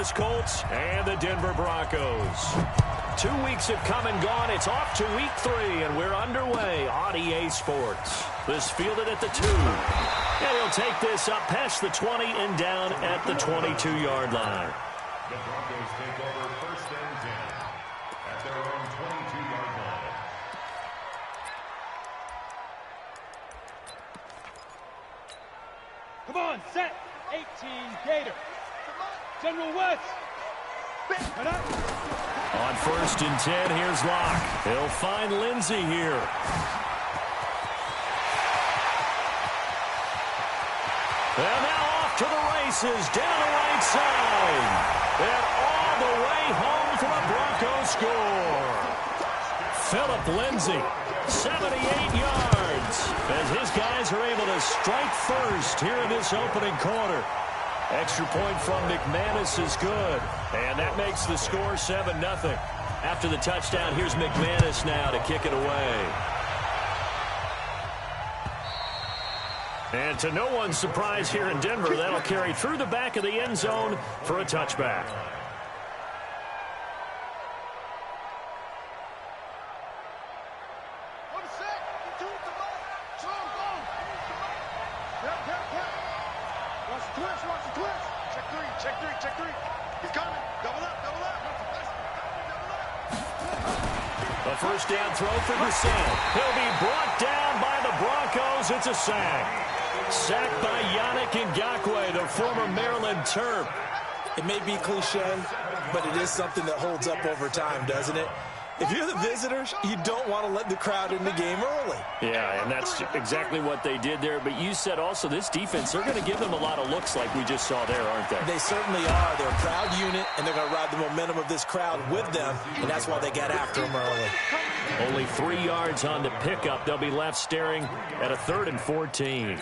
Indianapolis Colts and the Denver Broncos. 2 weeks have come and gone. It's off to week 3, and we're underway on EA Sports. This fielded at the 2. And he'll take this up past the 20 and down at the 22-yard line. The Broncos take over 1st and 10 at their own 22-yard line. Come on, set. 18, Gator. General West. On 1st and 10, here's Locke. He'll find Lindsey here. And now off to the races, down the right side. And all the way home for a Broncos score. Philip Lindsey, 78 yards, as his guys are able to strike first here in this opening quarter. Extra point from McManus is good, and that makes the score 7-0. After the touchdown, here's McManus now to kick it away. And to no one's surprise here in Denver, that'll carry through the back of the end zone for a touchback. A first down throw for Brissett. He'll be brought down by the Broncos. It's a sack. Sacked by Yannick Ngakoue, the former Maryland Terp. It may be cliche, but it is something that holds up over time, doesn't it? If you're the visitors, you don't want to let the crowd in the game early. Yeah, and that's exactly what they did there. But you said also this defense, they're going to give them a lot of looks like we just saw there, aren't they? They certainly are. They're a proud unit, and they're going to ride the momentum of this crowd with them, and that's why they got after them early. Only 3 yards on the pickup. They'll be left staring at a 3rd and 14.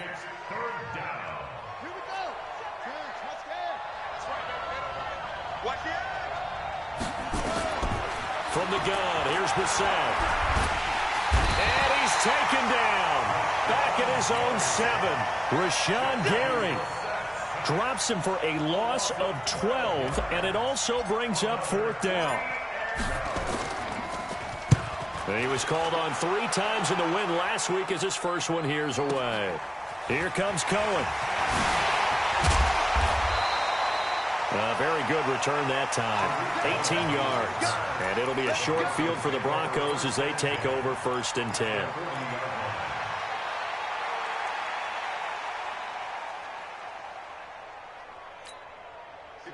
From the gun, here's Brissett. And he's taken down. Back at his own 7. Rashawn Gary drops him for a loss of 12, and it also brings up 4th down. And he was called on 3 times in the win last week as his first one here's away. Here comes Cohen. A very good return that time. 18 yards. And it'll be a short field for the Broncos as they take over 1st and 10.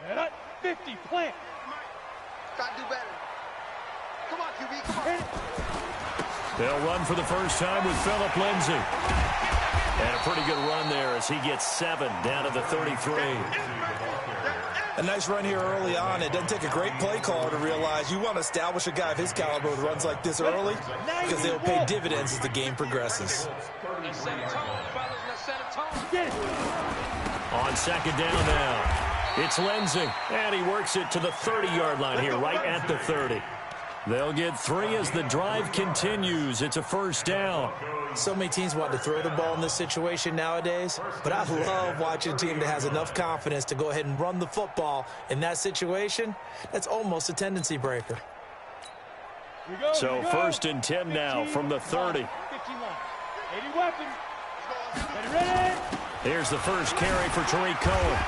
Set up, 50, plant. Got to do better. Come on, QB, come on. They'll run for the first time with Philip Lindsey. And a pretty good run there as he gets 7 down to the 33. A nice run here early on. It doesn't take a great play caller to realize you want to establish a guy of his caliber with runs like this early because they'll pay dividends as the game progresses. On 2nd down now, it's Lindsey, and he works it to the 30-yard line here, right at the 30. They'll get 3 as the drive continues. It's a 1st down. So many teams want to throw the ball in this situation nowadays, but I love watching a team that has enough confidence to go ahead and run the football in that situation. That's almost a tendency breaker. So 1st and 10 now from the 30. 80 weapons. Ready? Here's the first carry for Tariq Cohen.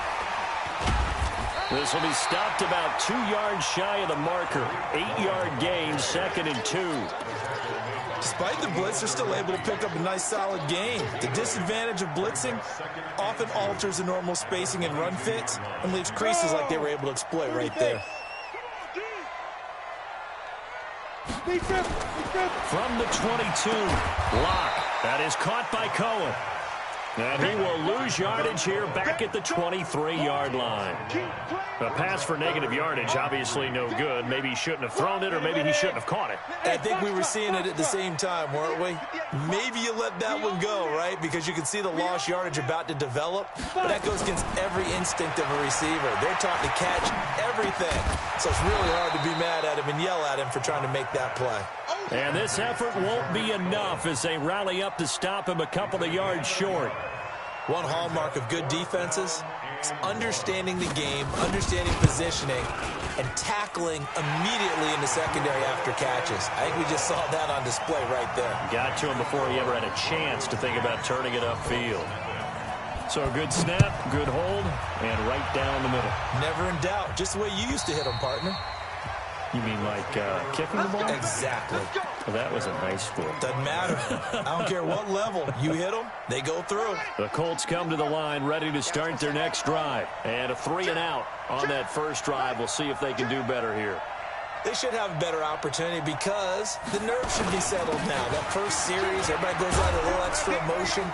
This will be stopped about 2 yards shy of the marker. 8-yard gain, 2nd and 2. Despite the blitz, they're still able to pick up a nice solid gain. The disadvantage of blitzing often alters the normal spacing and run fits and leaves creases like they were able to exploit right there. From the 22, Locke. That is caught by Cohen. And he will lose yardage here back at the 23-yard line. A pass for negative yardage, obviously no good. Maybe he shouldn't have thrown it, or maybe he shouldn't have caught it. I think we were seeing it at the same time, weren't we? Maybe you let that one go, right? Because you can see the lost yardage about to develop. But that goes against every instinct of a receiver. They're taught to catch everything. So it's really hard to be mad at him and yell at him for trying to make that play. And this effort won't be enough as they rally up to stop him a couple of yards short. One hallmark of good defenses It's understanding the game, understanding positioning, and tackling immediately in the secondary after catches. I think we just saw that on display right there. Got to him before he ever had a chance to think about turning it upfield. So a good snap, good hold, and right down the middle. Never in doubt. Just the way you used to hit them, partner. You mean like kicking the ball? Exactly. Well, that was in high school. Doesn't matter. I don't care what level. You hit them, they go through. The Colts come to the line ready to start their next drive. And a 3-and-out on that first drive. We'll see if they can do better here. They should have a better opportunity because the nerves should be settled now. That first series, everybody goes out a little extra emotion.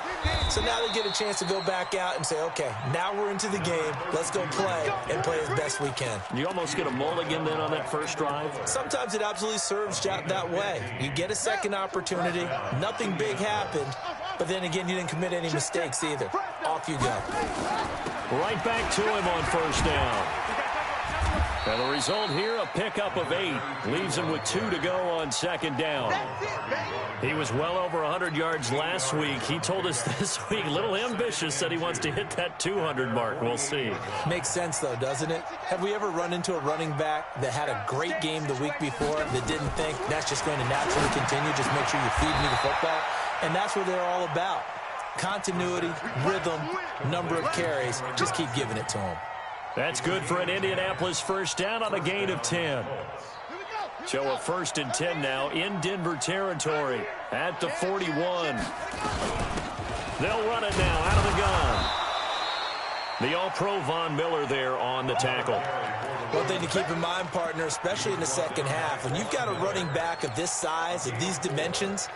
So now they get a chance to go back out and say, okay, now we're into the game. Let's go play and play as best we can. You almost get a mulligan then on that first drive? Sometimes it absolutely serves that way. You get a second opportunity. Nothing big happened. But then again, you didn't commit any mistakes either. Off you go. Right back to him on first down. And the result here, a pickup of 8. Leaves him with 2 to go on second down. He was well over 100 yards last week. He told us this week, a little ambitious, said he wants to hit that 200 mark. We'll see. Makes sense, though, doesn't it? Have we ever run into a running back that had a great game the week before that didn't think that's just going to naturally continue? Just make sure you feed me the football. And that's what they're all about. Continuity, rhythm, number of carries. Just keep giving it to them. That's good for an Indianapolis first down on a gain of 10. So a 1st and 10 now in Denver territory at the 41. They'll run it now out of the gun. The All-Pro Von Miller there on the tackle. One thing to keep in mind, partner, especially in the second half, when you've got a running back of this size, of these dimensions,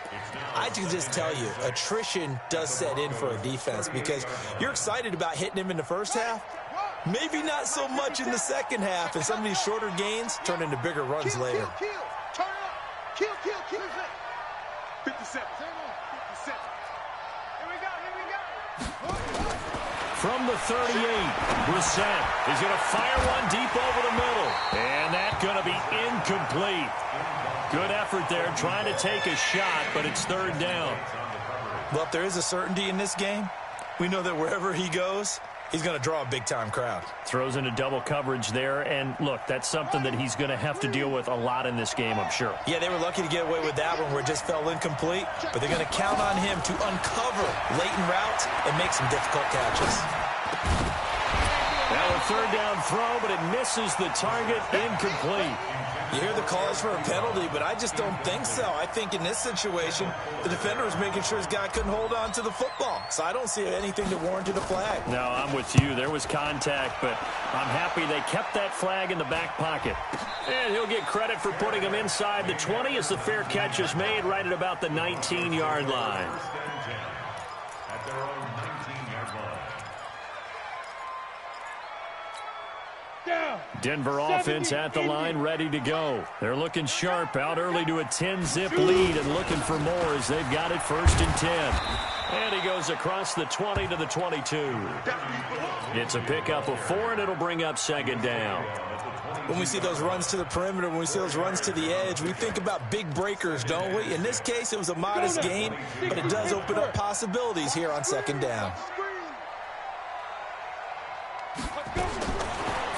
I can just tell you, attrition does set in for a defense because you're excited about hitting him in the first half. Maybe not so much in the second half, and some of these shorter gains turn into bigger runs later. Turn up. Kill. 57. Here we go. From the 38, Brissett is going to fire one deep over the middle. And that's going to be incomplete. Good effort there, trying to take a shot, but it's 3rd down. Well, if there is a certainty in this game, we know that wherever he goes, he's going to draw a big-time crowd. Throws into double coverage there, and look, that's something that he's going to have to deal with a lot in this game, I'm sure. Yeah, they were lucky to get away with that one where it just fell incomplete, but they're going to count on him to uncover latent routes and make some difficult catches. Now a 3rd down throw, but it misses the target, incomplete. You hear the calls for a penalty, but I just don't think so. I think in this situation, the defender was making sure his guy couldn't hold on to the football. So I don't see anything that warranted a flag. No, I'm with you. There was contact, but I'm happy they kept that flag in the back pocket. And he'll get credit for putting him inside the 20 as the fair catch is made right at about the 19-yard line. At their own 19-yard line. Denver offense at the line, ready to go. They're looking sharp, out early to a 10-zip lead and looking for more as they've got it 1st and 10. And he goes across the 20 to the 22. It's a pickup of 4, and it'll bring up 2nd down. When we see those runs to the perimeter, when we see those runs to the edge, we think about big breakers, don't we? In this case, it was a modest gain, but it does open up possibilities here on 2nd down.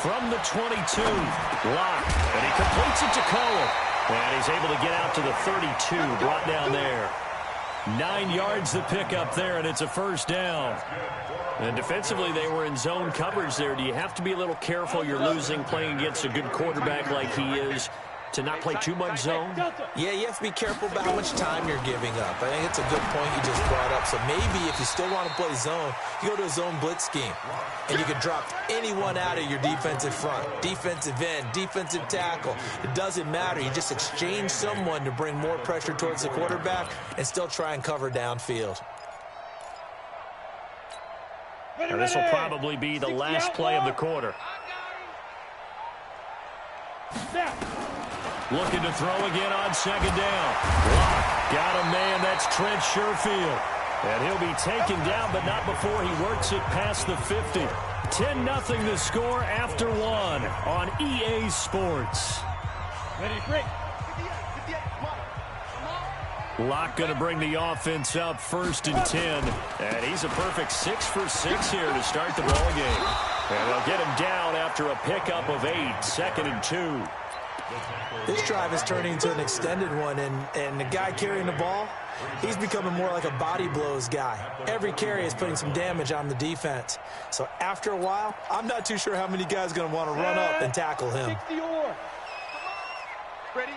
From the 22, Locke, and he completes it to Cole. And he's able to get out to the 32, brought down there. 9 yards the pickup there, and it's a 1st down. And defensively, they were in zone coverage there. Do you have to be a little careful? You're losing, playing against a good quarterback like he is, to not play too much zone? Yeah, you have to be careful about how much time you're giving up. I think it's a good point you just brought up. So maybe if you still want to play zone, you go to a zone blitz scheme. And you can drop anyone out of your defensive front, defensive end, defensive tackle. It doesn't matter. You just exchange someone to bring more pressure towards the quarterback and still try and cover downfield. Now, this will probably be the last play of the quarter. Looking to throw again on 2nd down. Block. Got a man. That's Trent Sherfield. And he'll be taken down, but not before he works it past the 50. 10-0 the score after 1 on EA Sports. Ready to break. Locke going to bring the offense up 1st and 10. And he's a perfect 6 for 6 here to start the ball game. And they'll get him down after a pickup of 8, 2nd and 2. This drive is turning into an extended one, and the guy carrying the ball, he's becoming more like a body blows guy. Every carry is putting some damage on the defense. So after a while, I'm not too sure how many guys are going to want to run up and tackle him. Ready?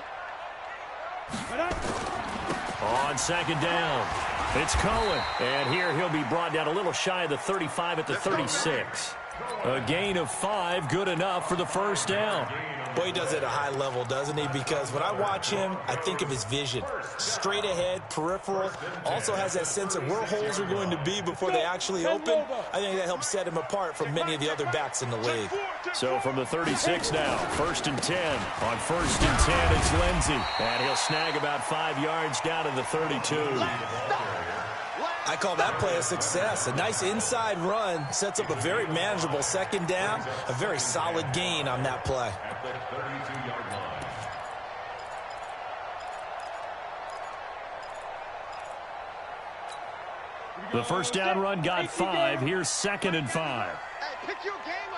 On 2nd down, it's Cohen. And here he'll be brought down a little shy of the 35 at the 36. A gain of 5, good enough for the first down. Boy, he does it at a high level, doesn't he? Because when I watch him, I think of his vision. Straight ahead, peripheral, also has that sense of where holes are going to be before they actually open. I think that helps set him apart from many of the other backs in the league. So from the 36 now, 1st and 10. On 1st and 10, it's Lindsey. And he'll snag about 5 yards down to the 32. I call that play a success. A nice inside run sets up a very manageable 2nd down. A very solid gain on that play. The first down run got 5. Here's 2nd and 5. Hey, pick your game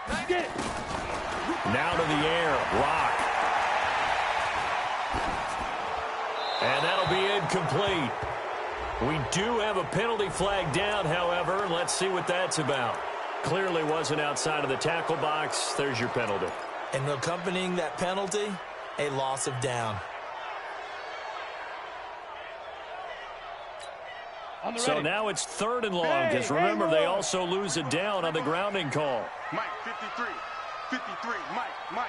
up. Get it. Now to the air, Rock. And that'll be incomplete. We do have a penalty flag down, however. Let's see what that's about. Clearly wasn't outside of the tackle box. There's your penalty. And accompanying that penalty, a loss of down. So now it's 3rd and long, because remember, they also lose a down on the grounding call. Mike, 53. 53. Mike.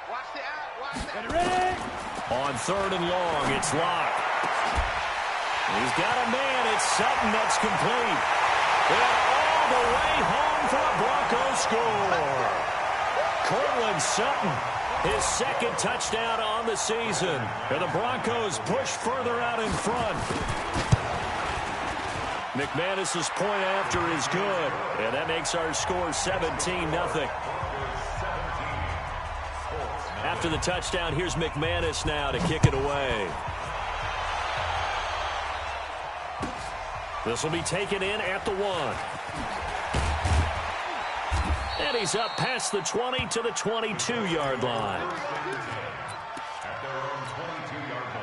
Watch the out. Watch the Ready? On 3rd and long, it's Locke. He's got a man. It's Sutton that's complete. And all the way home for a Broncos score. Cortland Sutton, his 2nd touchdown on the season. And the Broncos push further out in front. McManus's point after is good. And that makes our score 17-0. After the touchdown, here's McManus now to kick it away. This will be taken in at the 1. And he's up past the 20 to the 22-yard line. At their own 22-yard line.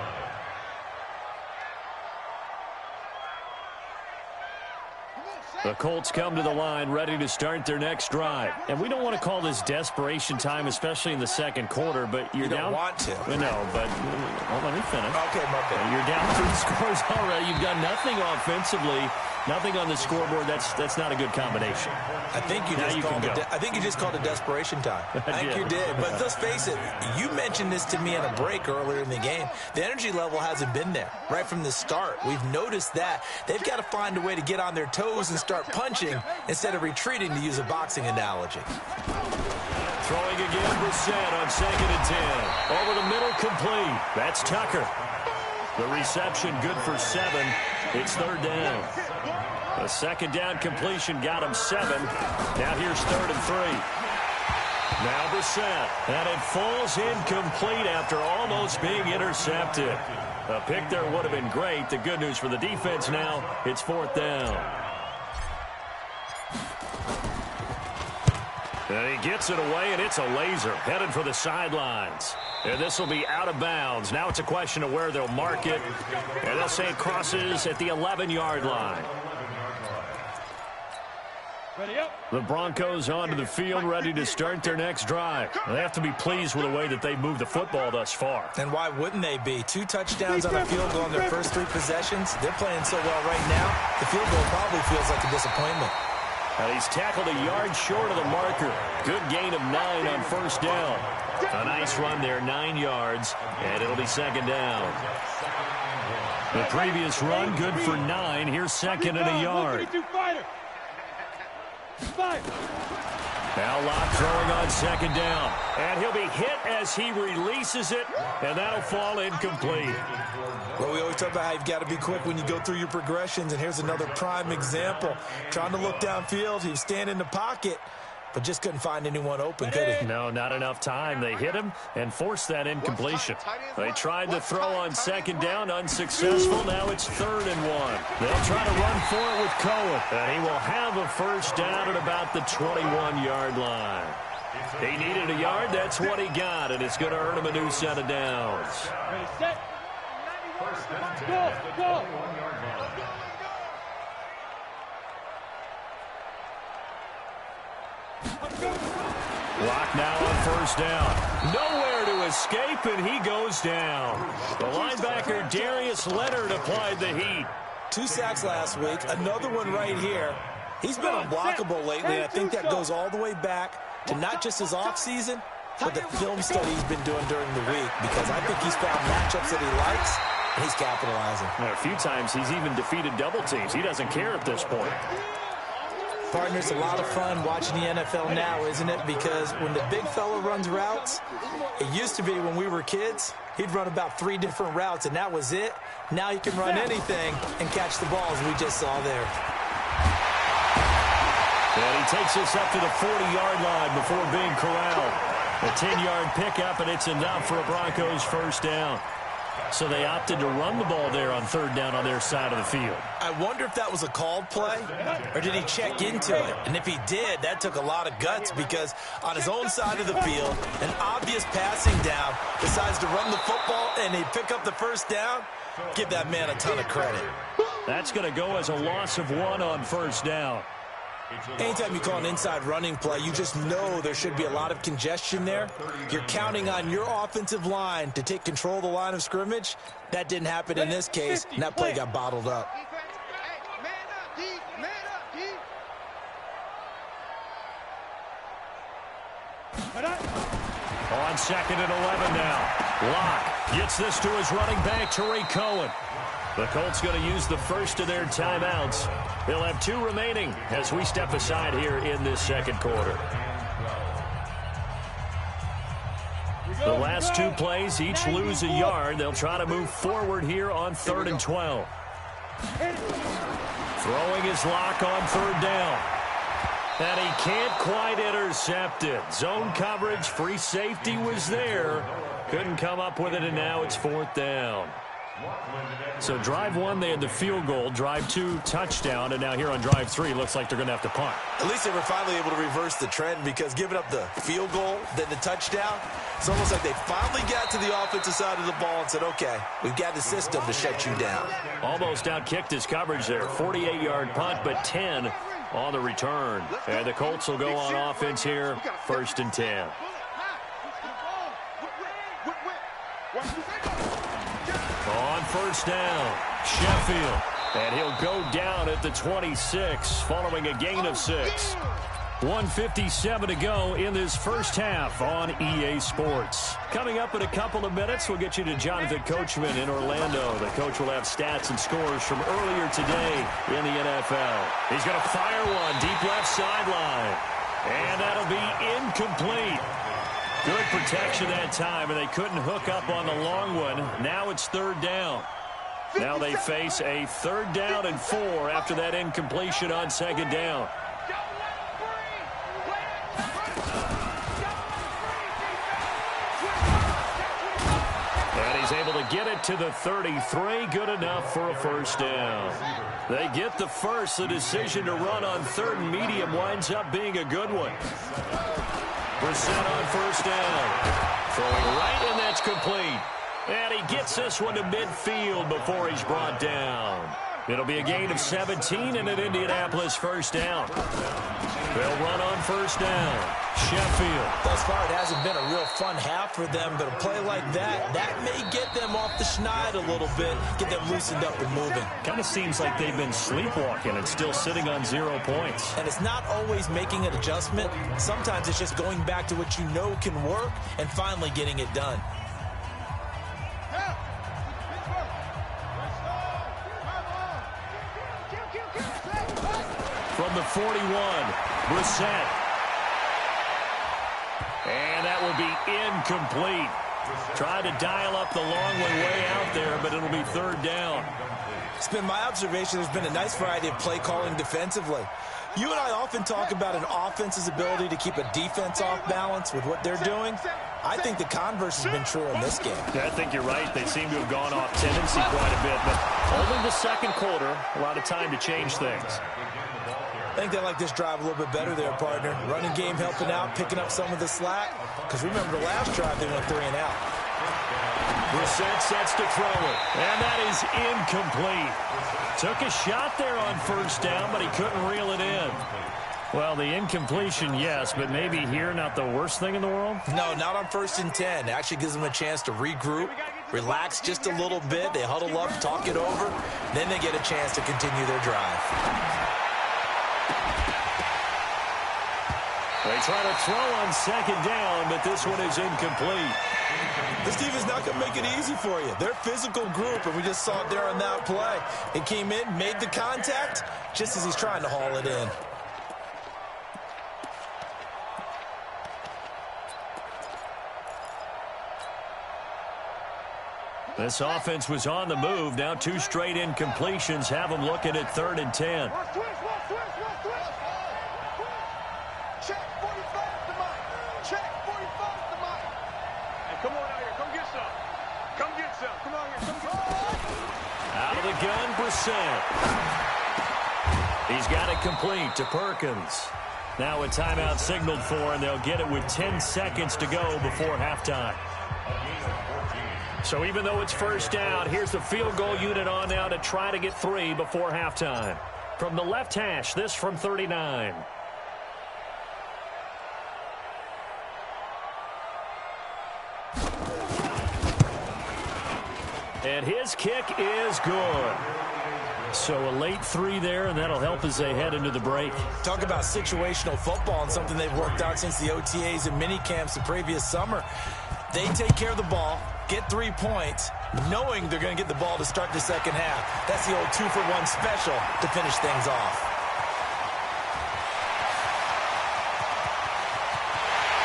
The Colts come to the line ready to start their next drive. And we don't want to call this desperation time, especially in the 2nd quarter, but you're down. You don't want to. No, but let me finish. Okay, my bad. You're down 3 scores already. You've got nothing offensively, nothing on the scoreboard. That's not a good combination. I think you just called it desperation time. I think you did. But let's face it, you mentioned this to me in a break earlier in the game. The energy level hasn't been there right from the start. We've noticed that. They've got to find a way to get on their toes and start punching instead of retreating, to use a boxing analogy. Throwing again, Brissett on 2nd and 10. Over the middle, complete. That's Tucker. The reception good for 7. It's 3rd down. A 2nd down completion got him 7. Now here's 3rd and 3. Now Brissett. And it falls incomplete after almost being intercepted. A pick there would have been great. The good news for the defense now, it's 4th down. And he gets it away, and it's a laser headed for the sidelines. And this will be out of bounds. Now it's a question of where they'll mark it. And they'll say it crosses at the 11-yard line. Ready up. The Broncos onto the field, ready to start their next drive. They have to be pleased with the way that they've moved the football thus far. And why wouldn't they be? 2 touchdowns on a field goal in their first 3 possessions. They're playing so well right now, the field goal probably feels like a disappointment. And he's tackled a yard short of the marker. Good gain of 9 on 1st down. A nice run there, 9 yards, and it'll be 2nd down. The previous run, good for 9. Here's 2nd and a yard. Now Locke throwing on 2nd down. And he'll be hit as he releases it, and that'll fall incomplete. Well, we always talk about how you've got to be quick when you go through your progressions, and here's another prime example. Trying to look downfield, he was standing in the pocket, but just couldn't find anyone open, could he? No, not enough time. They hit him and forced that incompletion. They tried to throw on second down, unsuccessful. Now it's 3rd and 1. They'll try to run for it with Cohen, and he will have a first down at about the 21-yard line. He needed a yard. That's what he got, and it's going to earn him a new set of downs. Ready, set. Go, go. Lock now on first down. Nowhere to escape, and he goes down. The linebacker, Darius Leonard, applied the heat. 2 sacks last week, another one right here. He's been unblockable lately, and I think that goes all the way back to not just his offseason, but the film study he's been doing during the week, because I think he's found matchups that he likes, and he's capitalizing. A few times he's even defeated double teams. He doesn't care at this point. Partner, it's a lot of fun watching the NFL now, isn't it? Because when the big fella runs routes, it used to be when we were kids, he'd run about 3 different routes, and that was it. Now he can run anything and catch the balls we just saw there. And he takes us up to the 40-yard line before being corralled. A 10-yard pickup, and it's enough for a Broncos first down. So they opted to run the ball there on 3rd down on their side of the field. I wonder if that was a called play, or did he check into it? And if he did, that took a lot of guts, because on his own side of the field, an obvious passing down, decides to run the football, and he pick up the first down. Give that man a ton of credit. That's going to go as a loss of 1 on first down. Anytime you call an inside running play, you just know there should be a lot of congestion there. You're counting on your offensive line to take control of the line of scrimmage. That didn't happen in this case, and that play got bottled up. On 2nd and 11 now. Locke gets this to his running back, Tariq Cohen. The Colts going to use the first of their timeouts. They'll have 2 remaining as we step aside here in this second quarter. The last 2 plays each lose a yard. They'll try to move forward here on 3rd and 12. Throwing his Lock on 3rd down. And he can't quite intercept it. Zone coverage, free safety was there. Couldn't come up with it, and now it's 4th down. So drive 1, they had the field goal. Drive 2, touchdown. And now here on drive 3, looks like they're going to have to punt. At least they were finally able to reverse the trend, because giving up the field goal, then the touchdown, it's almost like they finally got to the offensive side of the ball and said, okay, we've got the system to shut you down. Almost outkicked his coverage there. 48-yard punt, but 10 on the return. And the Colts will go on offense here, 1st and 10. On 1st down, Sheffield. And he'll go down at the 26 following a gain of 6. 1:57 to go in this first half on EA Sports. Coming up in a couple of minutes, we'll get you to Jonathan Coachman in Orlando. The coach will have stats and scores from earlier today in the NFL. He's going to fire one deep left sideline. And that'll be incomplete. Good protection that time, and they couldn't hook up on the long one. Now it's 3rd down. Now they face a 3rd down and 4 after that incompletion on 2nd down. And he's able to get it to the 33. Good enough for a first down. They get the first. The decision to run on 3rd and medium winds up being a good one. Brissett on 1st down. Throwing right, and that's complete. And he gets this one to midfield before he's brought down. It'll be a gain of 17 and an Indianapolis 1st down. They'll run on 1st down. Sheffield. Thus far, it hasn't been a real fun half for them, but a play like that may get them off the schneid a little bit, get them loosened up and moving. Kind of seems like they've been sleepwalking and still sitting on 0 points. And it's not always making an adjustment. Sometimes it's just going back to what you know can work and finally getting it done. From the 41, Brissett. And that will be incomplete. Tried to dial up the long one way out there, but it'll be 3rd down. It's been my observation there's been a nice variety of play calling defensively. You and I often talk about an offense's ability to keep a defense off balance with what they're doing. I think the converse has been true in this game. Yeah, I think you're right. They seem to have gone off tendency quite a bit, but only the second quarter, a lot of time to change things. I think they like this drive a little bit better there, partner. Running game helping out, picking up some of the slack. Because remember the last drive, they went 3 and out. Brissett sets to throw it, and that is incomplete. Took a shot there on first down, but he couldn't reel it in. Well, the incompletion, yes, but maybe here not the worst thing in the world? No, not on 1st and 10. It actually gives them a chance to regroup, relax just a little bit. They huddle up, talk it over. Then they get a chance to continue their drive. They try to throw on second down, but this one is incomplete. This defense not going to make it easy for you. They're a physical group, and we just saw it there on that play. It came in, made the contact, just as he's trying to haul it in. This offense was on the move. Now 2 straight incompletions have them looking at 3rd and 10. Check 45 to Mike. Check 45 to Mike. Hey, come on out here. Come get some. Come get some. Come on here. Come get some. Out of the gun, Brissett. He's got it complete to Perkins. Now a timeout signaled for, and they'll get it with 10 seconds to go before halftime. So even though it's first down, here's the field goal unit on now to try to get 3 before halftime. From the left hash, this from 39. And his kick is good. So a late 3 there, and that'll help as they head into the break. Talk about situational football and something they've worked out since the OTAs and mini camps the previous summer. They take care of the ball, get 3 points, knowing they're going to get the ball to start the second half. That's the old 2-for-1 special to finish things off.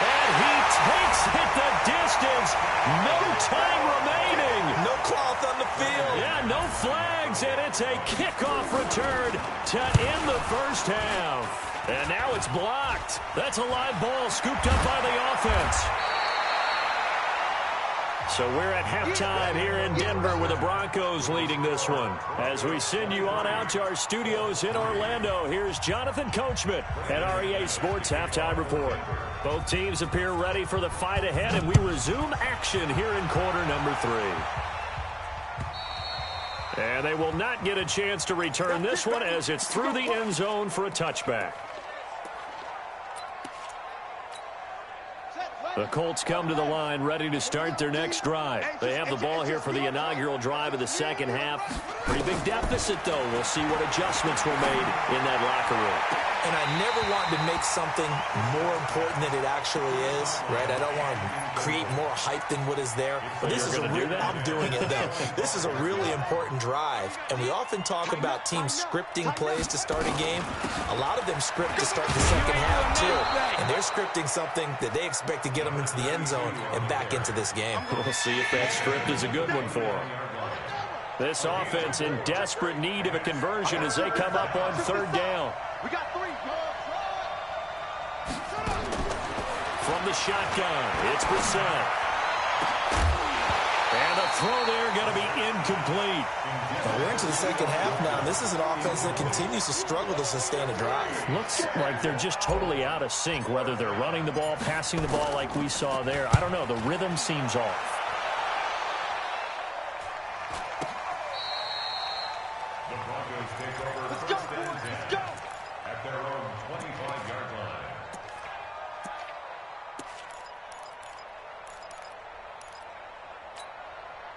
And he takes it the distance. No time remaining. No cloth on the field. Yeah, no flags, and it's a kickoff return to end the first half. And now it's blocked. That's a live ball scooped up by the offense. So we're at halftime here in Denver with the Broncos leading this one. As we send you on out to our studios in Orlando, here's Jonathan Coachman at REA Sports Halftime Report. Both teams appear ready for the fight ahead, and we resume action here in quarter number 3. And they will not get a chance to return this one as it's through the end zone for a touchback. The Colts come to the line ready to start their next drive. They have the ball here for the inaugural drive of the second half. Pretty big deficit, though. We'll see what adjustments were made in that locker room. And I never want to make something more important than it actually is, right? I don't want to create more hype than what is there. But this is I'm doing it, though. This is a really important drive. And we often talk about teams scripting plays to start a game. A lot of them script to start the second half, too. And they're scripting something that they expect to get them into the end zone and back into this game. We'll see if that script is a good one for them. This offense in desperate need of a conversion as they come up on 3rd down. We got 3. From the shotgun, it's Brissett. And the throw there going to be incomplete. Well, we're into the second half now. This is an offense that continues to struggle to sustain a drive. Looks like they're just totally out of sync, whether they're running the ball, passing the ball like we saw there. I don't know. The rhythm seems off. The Broncos take over first and 10 at their own 25-yard line.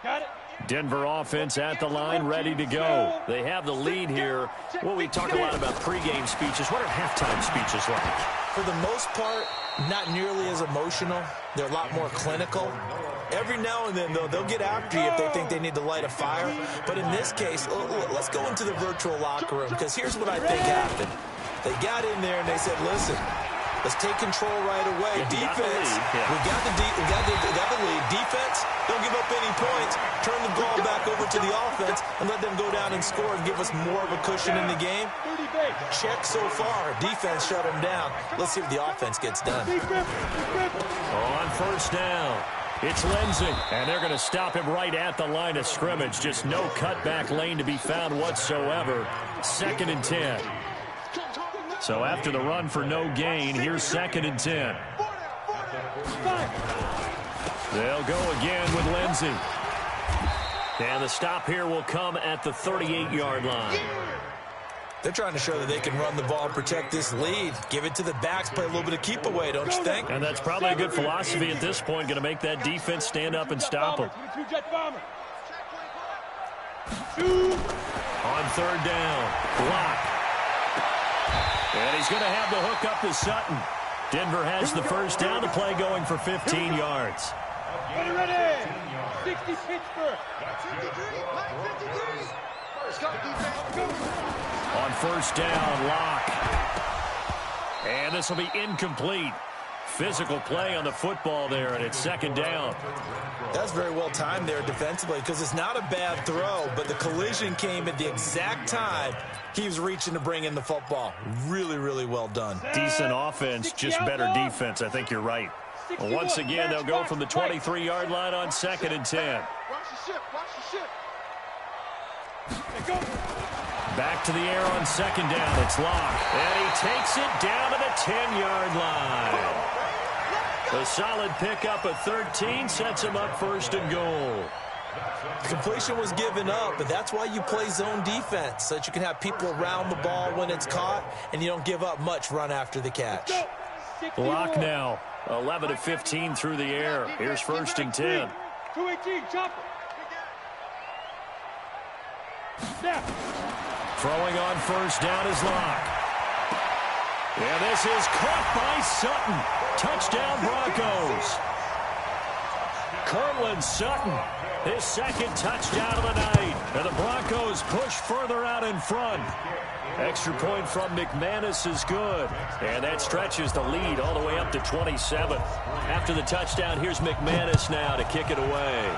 Got it. Denver offense at the line, ready to go. They have the lead here. Well, we talk a lot about pregame speeches. What are halftime speeches like? For the most part, not nearly as emotional. They're a lot more clinical. Every now and then, though, they'll get after you if they think they need to light a fire. But in this case, let's go into the virtual locker room, because here's what I think happened. They got in there and they said, listen, Let's take control right away. Yeah, Defense, we got the lead. Defense, don't give up any points. Turn the ball back over to the offense and let them go down and score and give us more of a cushion in the game. Check so far. Defense shut them down. Let's see what the offense gets done. On first down, it's Lindsey, and they're going to stop him right at the line of scrimmage. Just no cutback lane to be found whatsoever. 2nd and 10. So after the run for no gain, here's 2nd and 10. They'll go again with Lindsey. And the stop here will come at the 38-yard line. They're trying to show that they can run the ball and protect this lead. Give it to the backs, play a little bit of keep away, don't you think? And that's probably a good philosophy at this point, going to make that defense stand up and stop them. On 3rd down, block. And he's going to have the hook up to Sutton. Denver has the first down, the play going for 15 yards. Ready. 60 Pittsburgh. On first down, Locke. And this will be incomplete. Physical play on the football there, and it's 2nd down. That's very well timed there defensively because it's not a bad throw, but the collision came at the exact time he was reaching to bring in the football. Really, really well done. Decent offense, just better defense. I think you're right. Well, once again, they'll go from the 23-yard line on 2nd and 10. Back to the air on 2nd down. It's Locke. And he takes it down to the 10-yard line. A solid pickup of 13 sets him up 1st and goal. Completion was given up, but that's why you play zone defense, so that you can have people around the ball when it's caught, and you don't give up much run after the catch. Locke now, 11 of 15 through the air. Here's 1st and 10. 218, chopper. Throwing on first down is Locke. And this is caught by Sutton. Touchdown Broncos. Cortland Sutton, his 2nd touchdown of the night. And the Broncos push further out in front. Extra point from McManus is good. And that stretches the lead all the way up to 27. After the touchdown, here's McManus now to kick it away.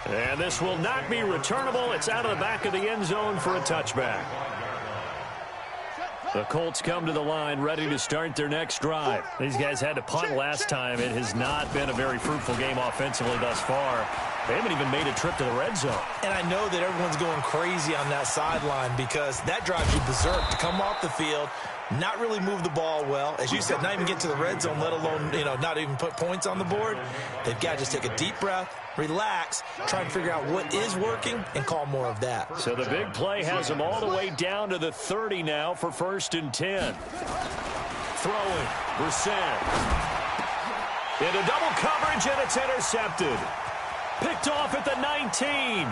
And this will not be returnable. It's out of the back of the end zone for a touchback. The Colts come to the line ready to start their next drive. These guys had to punt last time. It has not been a very fruitful game offensively thus far. They haven't even made a trip to the red zone. And I know that everyone's going crazy on that sideline because that drives you berserk to come off the field, not really move the ball well. As you said, not even get to the red zone, let alone, not even put points on the board. They've got to just take a deep breath, relax, try and figure out what is working, and call more of that. So the big play has them all the way down to the 30 now for 1st and 10. Throwing, Brissett. Into double coverage, and it's intercepted. Picked off at the 19.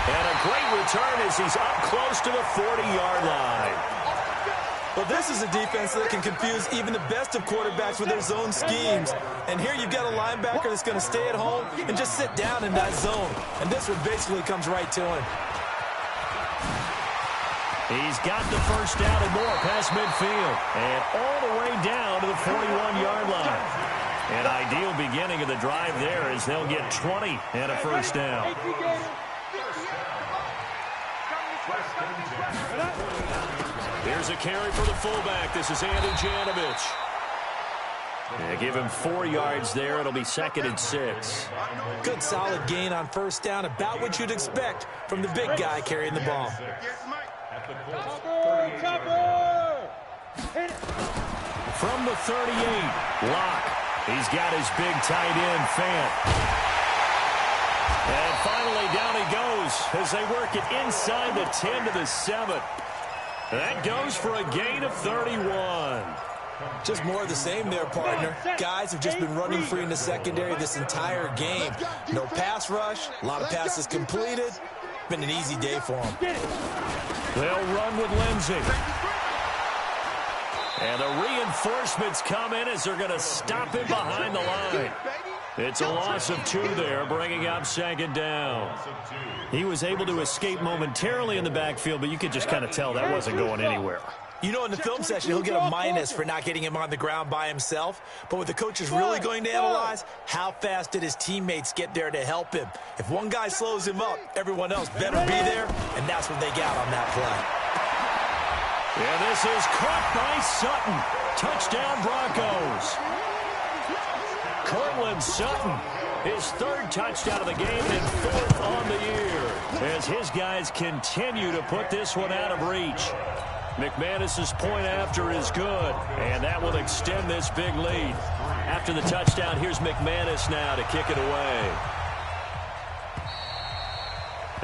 And a great return as he's up close to the 40-yard line. Well, this is a defense that can confuse even the best of quarterbacks with their zone schemes. And here you've got a linebacker that's going to stay at home and just sit down in that zone. And this one basically comes right to him. He's got the first down and more past midfield. And all the way down to the 41-yard line. An ideal beginning of the drive there as they'll get 20 and a first down. Here's a carry for the fullback. This is Andy Janovich. Give him 4 yards there. It'll be 2nd and 6. Good solid gain on first down. About what you'd expect from the big guy carrying the ball. From the 38, Locke. He's got his big tight end, Fant. And finally, down he goes as they work it inside the 10 to the 7. That goes for a gain of 31. Just more of the same there, partner. Guys have just been running free in the secondary this entire game. No pass rush, a lot of passes completed. Been an easy day for them. They'll run with Lindsey. And the reinforcements come in as they're going to stop him behind the line. It's a loss of 2 there, bringing up 2nd down. He was able to escape momentarily in the backfield, but you could just kind of tell that wasn't going anywhere. You know, in the film session, he'll get a minus for not getting him on the ground by himself. But what the coach is really going to analyze, how fast did his teammates get there to help him? If one guy slows him up, everyone else better be there, and that's what they got on that play. And this is caught by Sutton. Touchdown, Broncos. Cortland Sutton, his 3rd touchdown of the game and 4th on the year, as his guys continue to put this one out of reach. McManus's point after is good, and that will extend this big lead. After the touchdown, here's McManus now to kick it away.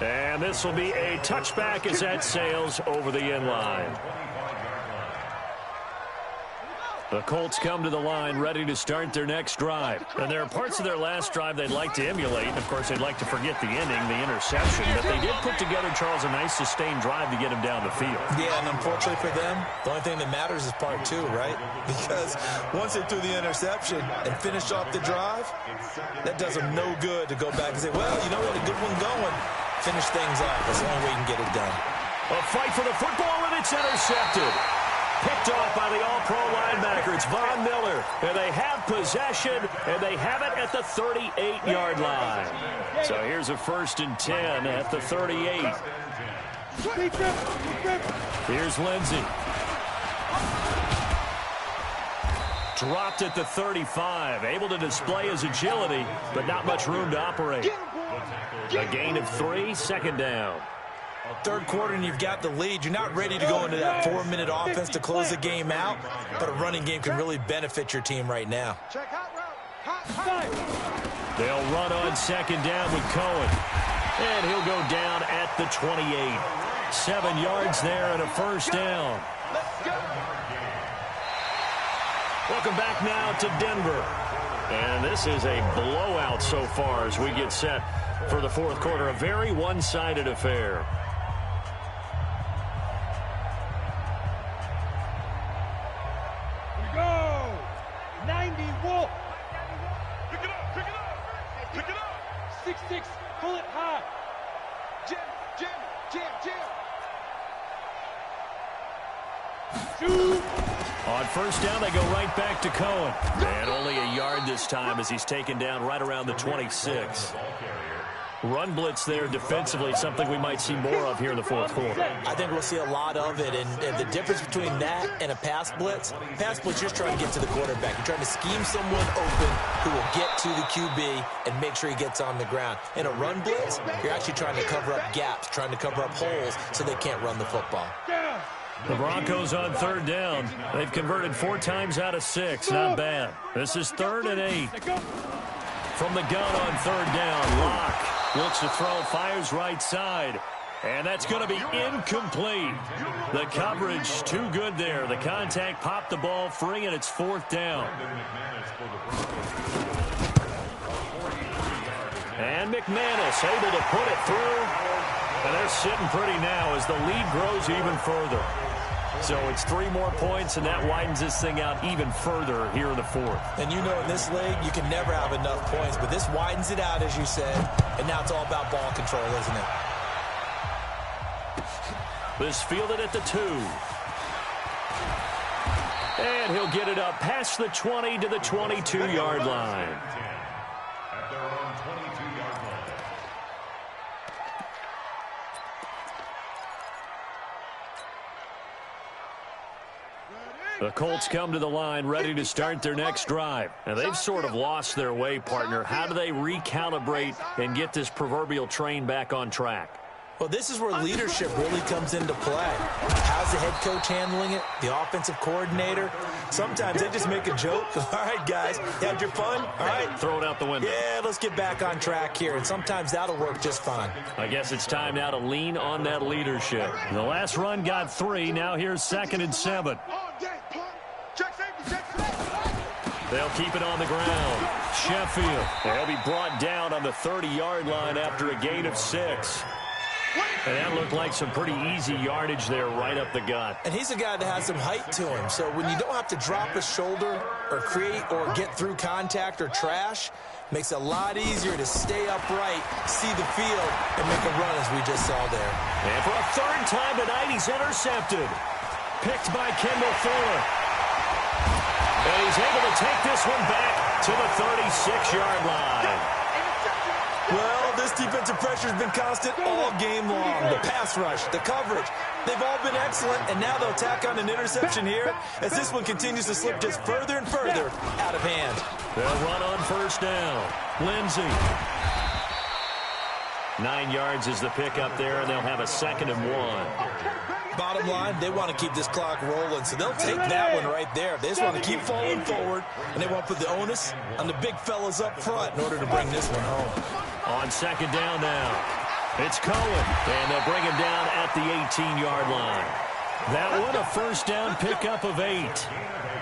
And this will be a touchback as that sails over the end line. The Colts come to the line ready to start their next drive. And there are parts of their last drive they'd like to emulate. Of course, they'd like to forget the ending, the interception. But they did put together, Charles, a nice sustained drive to get him down the field. Yeah, and unfortunately for them, the only thing that matters is part 2, right? Because once they threw the interception and finished off the drive, that does them no good to go back and say, well, you know what, a good one going. Finish things off. That's the only way you can get it done. A fight for the football, and it's intercepted. Picked off by the all-pro linebacker. It's Von Miller. And they have possession, and they have it at the 38-yard line. So here's a 1st and 10 at the 38. Here's Lindsey. Dropped at the 35. Able to display his agility, but not much room to operate. A gain of 3, 2nd down. 3rd quarter and you've got the lead. You're not ready to go into that 4-minute offense to close the game out, but a running game can really benefit your team right now. They'll run on 2nd down with Cohen. And he'll go down at the 28. 7 yards there and a 1st down. Welcome back now to Denver. And this is a blowout so far as we get set for the 4th quarter. A very one-sided affair. Go! 90 Wolf! Pick it up! Pick it up! Pick it up! 6-6, pull it high. Jam! Shoot! On 1st down, they go right back to Cohen. And only a yard this time as he's taken down right around the 26. Run blitz there defensively, something we might see more of here in the 4th quarter. I think we'll see a lot of it, and the difference between that and a pass blitz, you're just trying to get to the quarterback. You're trying to scheme someone open who will get to the QB and make sure he gets on the ground. In a run blitz, you're actually trying to cover up gaps, trying to cover up holes so they can't run the football. The Broncos on 3rd down. They've converted 4 times out of 6. Not bad. This is 3rd and 8. From the gun on 3rd down, Locke looks to throw, fires right side. And that's going to be incomplete. The coverage too good there. The contact popped the ball free, and it's 4th down. And McManus able to put it through. And they're sitting pretty now as the lead grows even further. So it's 3 more points, and that widens this thing out even further here in the 4th. And you know in this league, you can never have enough points, but this widens it out, as you said, and now it's all about ball control, isn't it? This fielded at the 2. And he'll get it up past the 20 to the 22-yard line. At their own 22-yard line. The Colts come to the line ready to start their next drive. And they've sort of lost their way, partner. How do they recalibrate and get this proverbial train back on track? Well, this is where leadership really comes into play. How's the head coach handling it? The offensive coordinator? Sometimes they just make a joke. All right, guys, you had your fun? All right. Throw it out the window. Yeah, let's get back on track here. And sometimes that'll work just fine. I guess it's time now to lean on that leadership. The last run got 3. Now here's 2nd and 7. They'll keep it on the ground. Sheffield. They'll be brought down on the 30-yard line after a gain of 6. And that looked like some pretty easy yardage there right up the gut. And he's a guy that has some height to him. So when you don't have to drop a shoulder or create or get through contact or trash, Makes it a lot easier to stay upright, see the field, and make a run as we just saw there. And for a third time tonight, he's intercepted. Picked by Kendall Fuller. And he's able to take this one back to the 36-yard line. Well, this defensive pressure has been constant all game long. The pass rush, the coverage, they've all been excellent, and now they'll tack on an interception here as this one continues to slip just further and further out of hand. They'll run on first down. Lindsey. 9 yards is the pickup there, and they'll have a 2nd and 1. Bottom line, they want to keep this clock rolling, so they'll take that one right there. They just want to keep falling forward, and they want to put the onus on the big fellas up front in order to bring this one home. On 2nd down now, it's Cohen, and they'll bring him down at the 18-yard line. That one, a first down pickup of 8.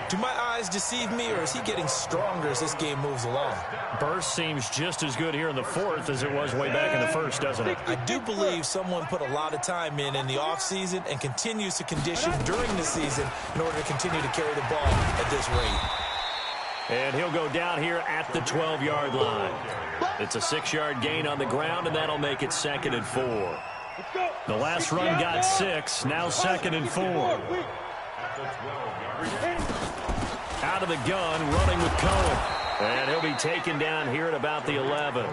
Do my eyes deceive me, or is he getting stronger as this game moves along? Burst seems just as good here in the 4th as it was way back in the 1st, doesn't it? I do believe someone put a lot of time in the offseason and continues to condition during the season in order to continue to carry the ball at this rate. And he'll go down here at the 12-yard line. It's a 6-yard gain on the ground, and that'll make it 2nd and 4. The last run got 6, now 2nd and 4. Out of the gun, running with Cohen. And he'll be taken down here at about the 11.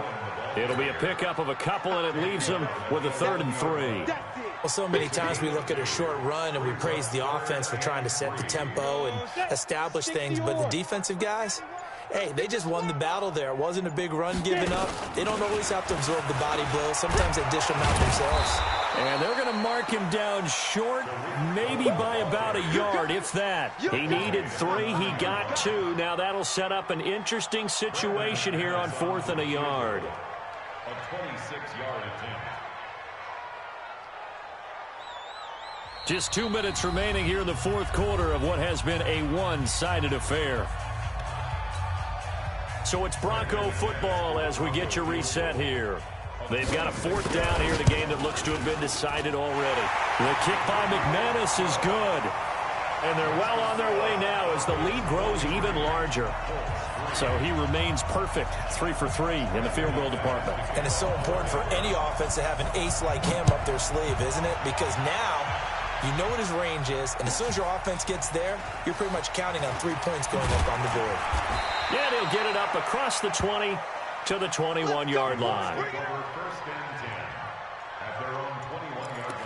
It'll be a pickup of a couple, and it leaves him with a 3rd and 3. Well, so many times we look at a short run and we praise the offense for trying to set the tempo and establish things, but the defensive guys, hey, they just won the battle there. It wasn't a big run given up. They don't always have to absorb the body blows. Sometimes they dish them out themselves. And they're going to mark him down short, maybe by about a yard, if that. He needed 3. He got 2. Now that'll set up an interesting situation here on 4th and a yard. A 26-yard attempt. Just 2 minutes remaining here in the 4th quarter of what has been a one-sided affair. So it's Bronco football as we get you reset here. They've got a 4th down here in a game that looks to have been decided already. The kick by McManus is good. And they're well on their way now as the lead grows even larger. So he remains perfect, 3 for 3 in the field goal department. And it's so important for any offense to have an ace like him up their sleeve, isn't it? Because now you know what his range is, and as soon as your offense gets there, you're pretty much counting on 3 points going up on the board. Yeah, they'll get it up across the 20 to the 21-yard line. First and 10 at their own 21-yard line.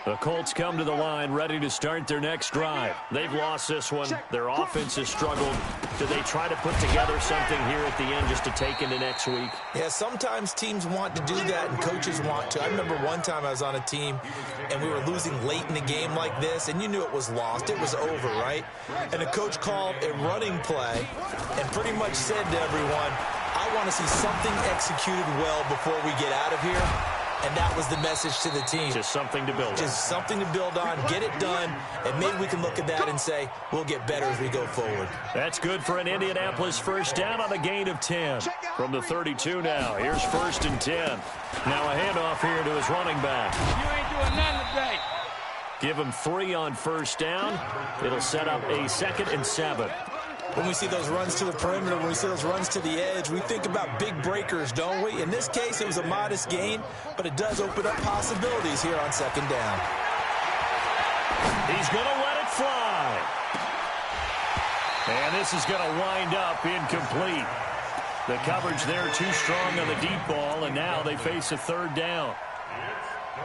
The Colts come to the line ready to start their next drive. They've lost this one. Their offense has struggled. Do they try to put together something here at the end just to take into next week? Yeah, sometimes teams want to do that and coaches want to. I remember one time I was on a team and we were losing late in the game like this, and you knew it was lost. It was over, right? And the coach called a running play and pretty much said to everyone, I want to see something executed well before we get out of here. And that was the message to the team. Just something to build on. Just something to build on, get it done, and maybe we can look at that and say, we'll get better as we go forward. That's good for an Indianapolis first down on a gain of 10. From the 32 now, here's 1st and 10. Now a handoff here to his running back. You ain't doing nothing today. Give him 3 on first down. It'll set up a 2nd and 7. When we see those runs to the perimeter, when we see those runs to the edge, we think about big breakers, don't we? In this case, it was a modest gain, but it does open up possibilities here on 2nd down. He's going to let it fly. And this is going to wind up incomplete. The coverage there too strong on the deep ball, and now they face a 3rd down.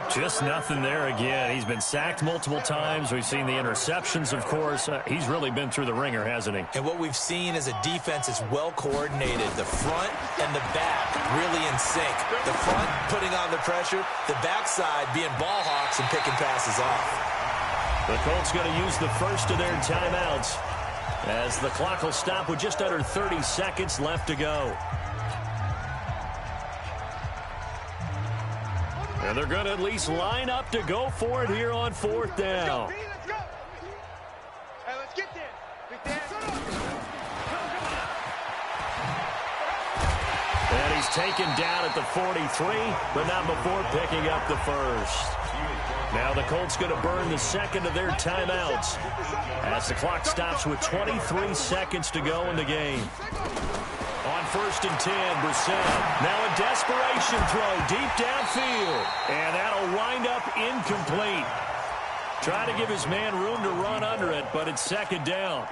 Just nothing there again. He's been sacked multiple times. We've seen the interceptions, of course. He's really been through the ringer, hasn't he? And what we've seen is a defense that's well coordinated. The front and the back really in sync. The front putting on the pressure, the backside being ball hawks and picking passes off. The Colts going to use the first of their timeouts as the clock will stop with just under 30 seconds left to go. And they're going to at least line up to go for it here on 4th down. Let's go. Hey, let's get there. Big Dan. And He's taken down at the 43, but not before picking up the first. Now the Colts going to burn the second of their timeouts as the clock stops with 23 seconds to go in the game. On 1st and 10, Brissett. Now a desperation throw deep downfield, and that'll wind up incomplete. Trying to give his man room to run under it, but it's second down.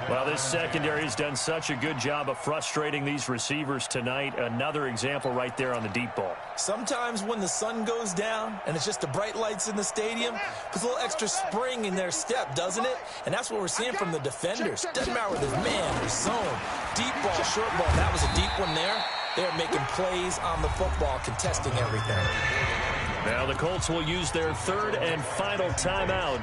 Well, this secondary has done such a good job of frustrating these receivers tonight. Another example right there on the deep ball. Sometimes when the sun goes down and it's just the bright lights in the stadium, puts a little extra spring in their step, doesn't it? And that's what we're seeing from the defenders. Doesn't matter whether it's man or zone. Deep ball, short ball. That was a deep one there. They're making plays on the football, contesting everything. Now the Colts will use their third and final timeout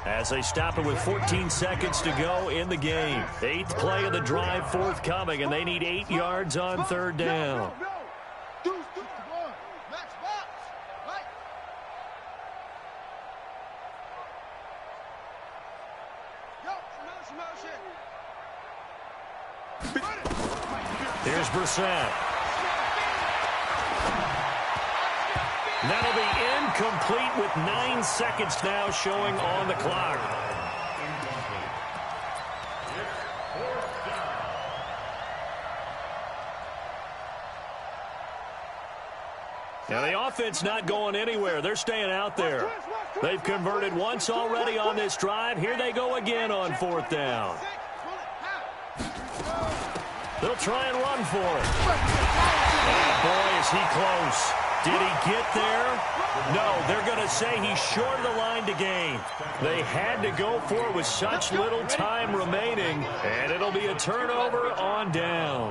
as they stop it with 14 seconds to go in the game. 8th play of the drive forthcoming, and they need 8 yards on third down. Here's Brissett. That'll be incomplete with 9 seconds now showing on the clock. Now the offense not going anywhere. They're staying out there. They've converted once already on this drive. Here they go again on 4th down. They'll try and run for it. And boy, is he close. Did he get there? No, they're going to say he's short of the line to gain. They had to go for it with such little time remaining, and it'll be a turnover on down.